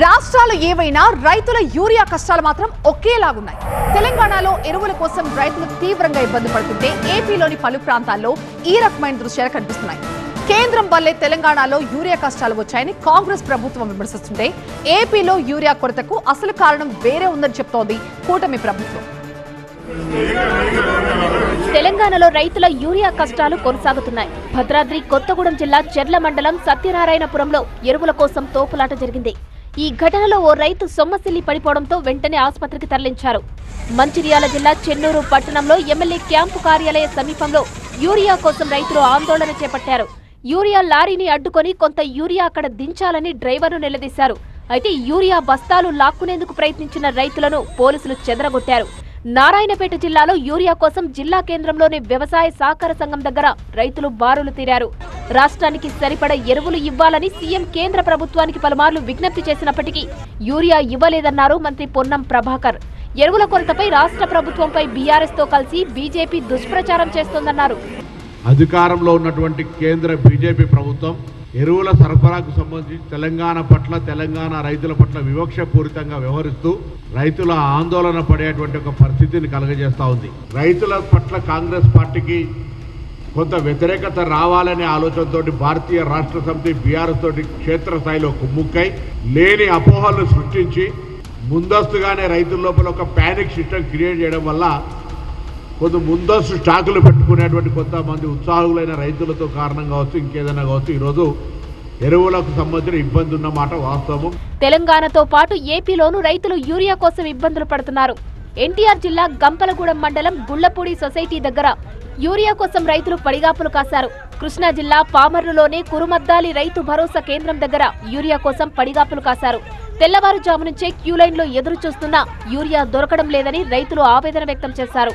రాష్ట్రాలు ఏవైనా రైతుల యూరియా కష్టాలు మాత్రం ఒకేలాగున్నాయి. తెలంగాణలో ఎరువుల కోసం రైతులు తీవ్రంగా ఇబ్బంది పడుతుంటే ఏపీలోని పలు ప్రాంతాల్లో ఈ రకమైన దృశ్యాలు కనిపిస్తున్నాయి. కేంద్రం వల్లే తెలంగాణలో యూరియా కష్టాలు వచ్చాయని కాంగ్రెస్ ప్రభుత్వం విమర్శిస్తుంటే ఏపీలో యూరియా కొరతకు అసలు కారణం వేరే ఉందని చెప్తోంది కూటమి ప్రభుత్వం. తెలంగాణలో రైతుల యూరియా కష్టాలు కొనసాగుతున్నాయి. భద్రాద్రి కొత్తగూడెం జిల్లా చెర్ల మండలం సత్యనారాయణపురంలో ఎరువుల కోసం తోపులాట జరిగింది. ఈ ఘటనలో ఓ రైతు సొమ్మసిల్లి పడిపోవడంతో వెంటనే ఆసుపత్రికి తరలించారు. మంచిర్యాల జిల్లా చెన్నూరు పట్టణంలో ఎమ్మెల్యే క్యాంపు కార్యాలయ సమీపంలో యూరియా కోసం రైతులు ఆందోళన చేపట్టారు. యూరియా లారీని అడ్డుకొని కొంత యూరియా అక్కడ దించాలని డ్రైవర్ను నిలదీశారు. అయితే యూరియా బస్తాలు లాక్కునేందుకు ప్రయత్నించిన రైతులను పోలీసులు చెదరగొట్టారు. నారాయణపేట జిల్లాలో యూరియా కోసం జిల్లా కేంద్రంలోని వ్యవసాయ సహకార సంఘం దగ్గర రైతులు బారులు తీరారు. రాష్ట్రానికి సరిపడ ఎరువులు ఇవ్వాలని సీఎం కేంద్ర ప్రభుత్వానికి పలుమార్లు విజ్ఞప్తి చేసినప్పటికీ యూరియా ఇవ్వలేదన్నారు మంత్రి పొన్నం ప్రభాకర్. ఎరువుల కొరతపై రాష్ట్ర ప్రభుత్వంపై బీఆర్ఎస్ తో కలిసి బీజేపీ దుష్ప్రచారం చేస్తోందన్నారు. అధికారంలో ఉన్నటువంటి కేంద్ర బీజేపీ ప్రభుత్వం ఎరువుల సరఫరాకు సంబంధించి తెలంగాణ రైతుల పట్ల వివక్షపూరితంగా వ్యవహరిస్తూ రైతుల ఆందోళన పడేటువంటి ఒక పరిస్థితిని కలుగజేస్తూ ఉంది. రైతుల పట్ల కాంగ్రెస్ పార్టీకి కొంత వ్యతిరేకత రావాలనే ఆలోచనతో భారతీయ రాష్ట్ర సమితి బీఆర్ఎస్ తోటి క్షేత్రస్థాయిలో కుమ్ముక్కై లేని అపోహలను సృష్టించి ముందస్తుగానే రైతుల లోపల ఒక ప్యానిక్ సిస్టమ్ క్రియేట్ చేయడం వల్ల కొంత ముందస్తు స్టాకులు పెట్టుకునేటువంటి కొంతమంది ఉత్సాహులైన రైతులతో కారణం కావచ్చు, ఇంకేదైనా కావచ్చు, ఈరోజు ఎరువులకు సంబంధించిన ఇబ్బంది ఉన్నమాట వాస్తవం. తెలంగాణతో పాటు ఏపీలోనూ రైతులు యూరియా కోసం ఇబ్బందులు పడుతున్నారు. ఎన్టీఆర్ జిల్లా గంపలగూడెం మండలం గుళ్లపూడి సొసైటీ దగ్గర యూరియా కోసం రైతులు పడిగాపులు కాశారు. కృష్ణా జిల్లా పామర్రులోని కురుమద్దాలి రైతు భరోసా కేంద్రం దగ్గర యూరియా కోసం పడిగాపులు కాశారు. తెల్లవారుజాము నుంచే క్యూలైన్లో ఎదురు చూస్తున్నా యూరియా దొరకడం లేదని రైతులు ఆవేదన వ్యక్తం చేశారు.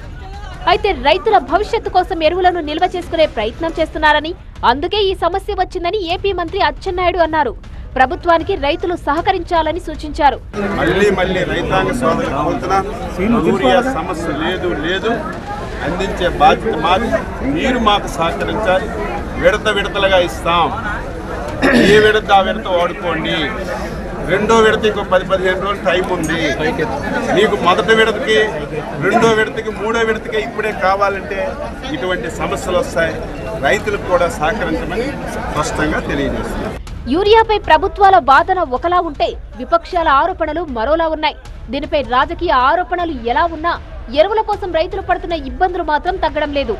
అయితే రైతుల భవిష్యత్తు కోసం ఎరువులను నిల్వ చేసుకునే ప్రయత్నం చేస్తున్నారని, అందుకే ఈ సమస్య వచ్చిందని ఏపీ మంత్రి అచ్చెన్నాయుడు అన్నారు. ప్రభుత్వానికి రైతులు సహకరించాలని సూచించారు. మళ్ళీ రైతాంగ యూరియా సమస్య లేదు అందించే బాధ్యత మాది. మీరు మాకు సహకరించాలి. విడతలుగా ఇస్తాం. ఏ విడత ఆ విడత వాడుకోండి. రెండో విడత ఇంకో 10-15 రోజులు టైం ఉంది. మీకు మొదటి విడతకి, రెండో విడతకి, మూడో విడతకి ఇప్పుడే కావాలంటే ఇటువంటి సమస్యలు వస్తాయి. రైతులకు కూడా సహకరించమని స్పష్టంగా తెలియజేస్తున్నారు. యూరియాపై ప్రభుత్వాల వాదన ఒకలా ఉంటే విపక్షాల ఆరోపణలు మరోలా ఉన్నాయి. దీనిపై రాజకీయ ఆరోపణలు ఎలా ఉన్నా ఎరువుల కోసం రైతులు పడుతున్న ఇబ్బందులు మాత్రం తగ్గడం లేదు.